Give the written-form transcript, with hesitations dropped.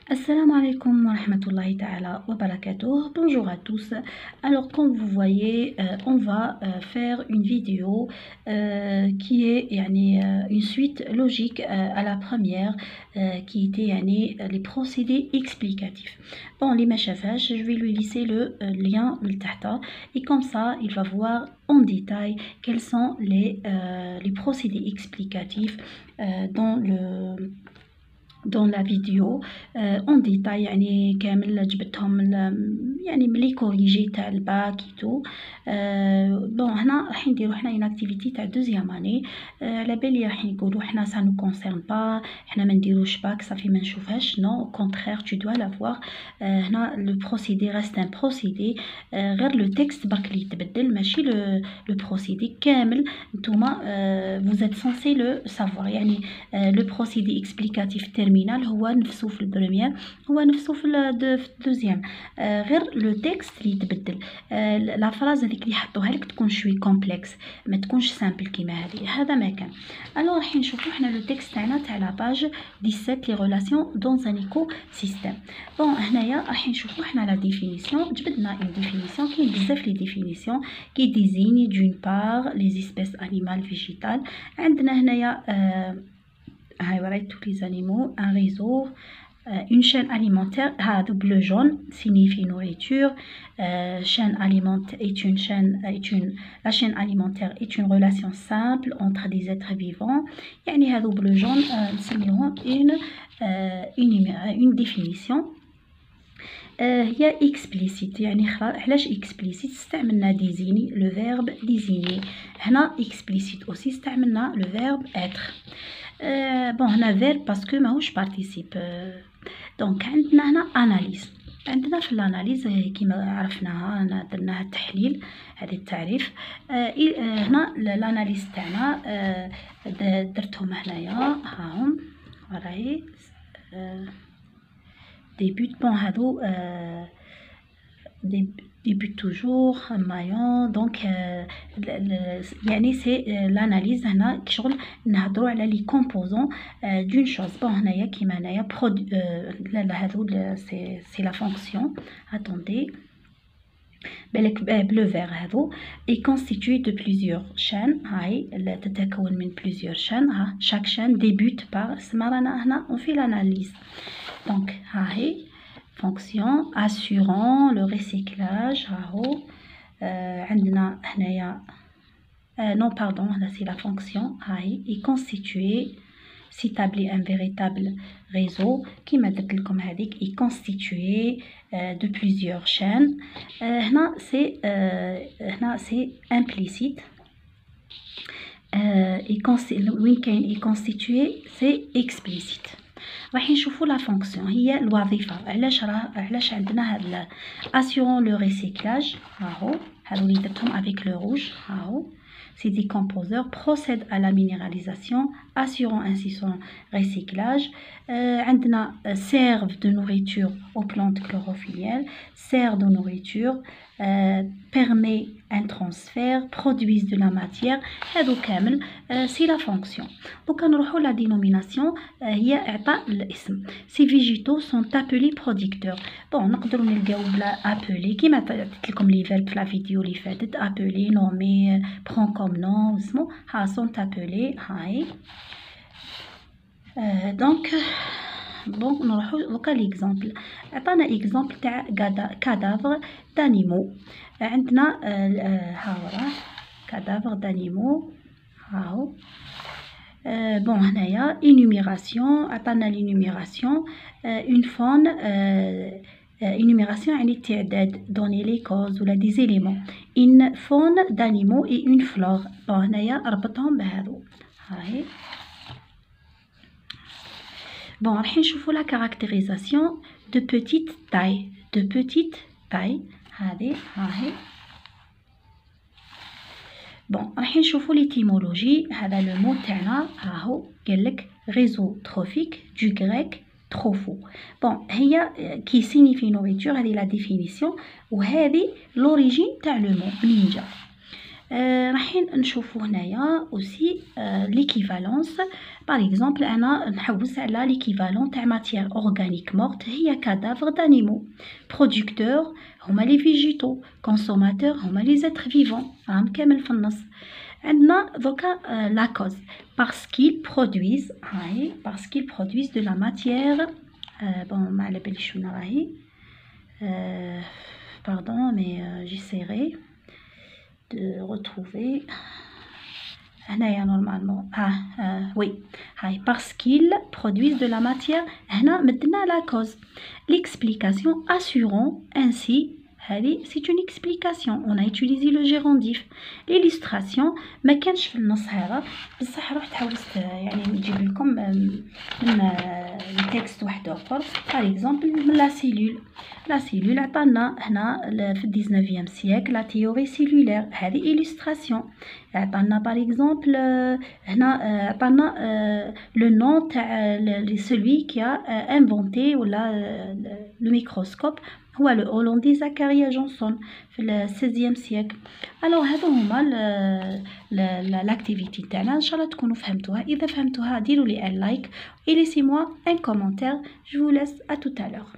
Assalamu alaikum wa rahmatullahi ta'ala wa barakatuh. Bonjour à tous. Alors comme vous voyez, on va faire une vidéo qui est une suite logique à la première qui était les procédés explicatifs. Bon, les machafages, je vais lui laisser le lien le tahta et comme ça il va voir en détail quels sont les procédés explicatifs dans la vidéo en détail كامل جبتهم ملي كوريجي تاع الباك تو بون هنا راح نديرو حنا اون اكتيفيتي تاع دوزيام اني على بالي راح نقولوا حنا سا نو كونسيرن با حنا ما نديروش باك صافي ما نشوفهاش نو او كونترير تو دوا لافوار هنا لو بروسيدي ريست ان بروسيدي غير لو تكست برك لي يتبدل ماشي لو بروسيدي كامل نتوما vous êtes censé le savoir يعني لو بروسيدي اكسبليكاتيف تيرمينال هو نفسه في البروميير هو نفسه في الدوزيام غير لو تكست اللي يتبدل لا فراز هذيك اللي حطوها لك تكون شوي كومبلكس ما تكونش سامبل كيما هذه هذا ما كان. الو راح نشوفوا حنا لو تكست تاعنا تاع لا باج 17 لي ريلاسيون دون ان ايكو سيستيم. بون هنايا راح نشوفوا حنا لا ديفينيسيون جبدنا اون ديفينيسيون كاين بزاف لي ديفينيسيون كي ديزيني دون بار لي اسبيس انيمال فيجيتال. عندنا هنايا هاي وريت tous les animaux un réseau une chaîne alimentaire هذا bleu jaune signifie nourriture chaîne alimentaire la chaîne alimentaire est une relation simple entre des êtres vivants يعني هذا bleu jaune نسميوهم une définition هي explicite يعني علاش explicite استعملنا désigner le verbe désigner هنا explicite aussi استعملنا le verbe être بون هنا فيرب باسكو ماهوش بارتيسيب دونك عندنا هنا اناليز عندنا في الاناليز كيما عرفناها درناها التحليل هذه التعريف هنا الاناليز تاعنا درتهم هنايا هاهم راهي ديبوت بون هادو débute toujours maillon donc يعني سي l'analyse هنا كشغل نهضروا على لي كومبوزون دون شوز بون هنايا كيما هنايا هذو سي لا فونكسيون اتوندي بالك بلو فير هذو اي كونستيتوي دو بليزيور شان هاي تتكون من بليزيور شان ها شاك شان ديبوت بار سما رانا هنا اون في l'analyse دونك هاهي fonction assurant le recyclage راهو عندنا هنايا non pardon là c'est la fonction هاي est constituée s'établit un véritable réseau كيما درت لكم هذيك est constitué de plusieurs chaînes هنا c'est implicite وين كاين est constitué c'est explicite. راح نشوفوا لا فونكسيون هي الوظيفه علاش عندنا هاد assurant le recyclage راهو هادو اللي درتهم avec le rouge راهو ces décomposeurs procèdent à la minéralisation assurant ainsi son recyclage عندنا servent de nourriture aux plantes chlorophyllées sert de nourriture permet un transfert produisent de la matière هادو كامل سي لا فونكسيون. دوكا نروحو لا دينوميناسيون هي اعطاء الاسم سي فيجيتو سون ابلي بروديكتور بون نقدروا نلقاو بلا ابلي كيما عطيت لكم لي فيرب في لا فيديو اللي فاتت ابلي نومي برون كوم نو اسمو ها سون ابلي هاي دونك بون نروحو دوكا ليكزامبل عطانا اكزامبل تاع كادافر دانيمو عندنا ها وراه كادافر دانيمو هاو بون هنايا انوميراسيون عطانا لينوميراسيون اون فون انوميراسيون يعني التعداد دوني لي كوز ولا دي زيليمون ان فون دانيمو اي اون فلور بون هنايا ربطهم بهذو هاي بون راح نشوفوا لا كاركتيريزاسيون دو بوتيت تاي هذه هاهي بون راح نشوفوا ليتيمولوجي هذا لو مو تاعنا راهو قالك ريزو تروفيك دو غريك تروفو بون هي كي سينيفي نوريتور هذه لا ديفينيسيون وهذه لوريجين تاع لو مو منين جا رايحين نشوفو هنايا اوسي ليكيفالونس. باغ اكزومبل انا نحوس على ليكيفالون تاع ماتيير اورغانيك مورت هي كادافر دانيمو. برودكتور هما لي فيجيتو، كونسوماتور هما لي زيتر فيفون، راهم كامل في النص. عندنا دوكا لا كوز باسكيل برودويز، هاي باسكيل برودويز دو لا ماتيير بون ما على باليش وين راهي، pardon mais j'essaierai de retrouver هنايا نورمالمون oui هاي parce qu'ils produisent de la matière. هنا مدنا la cause l'explication assurant ainsi هذه c'est une explication. On a utilisé le gérondif. l'illustration ما كانش في النص هذا بصح رحت حاولت يعني نجيب لكم من التكست واحد اخر. par exemple من لا سيلول. لا سيلول عطانا هنا في 19e siècle لا تيوري سيلولير، هذه illustration. عطانا par exemple هنا عطانا لو نون تاع celui qui a inventé ولا le microscope هو لو هولندي زكريا جونسون في ال 16e siècle. الوغ هذو هما لاكتيفيتي تاعنا، ان شاء الله تكونوا فهمتوها. اذا فهمتوها ديروا لي ان لايك et laissez-moi un commentaire. Je vous laisse à tout à l'heure.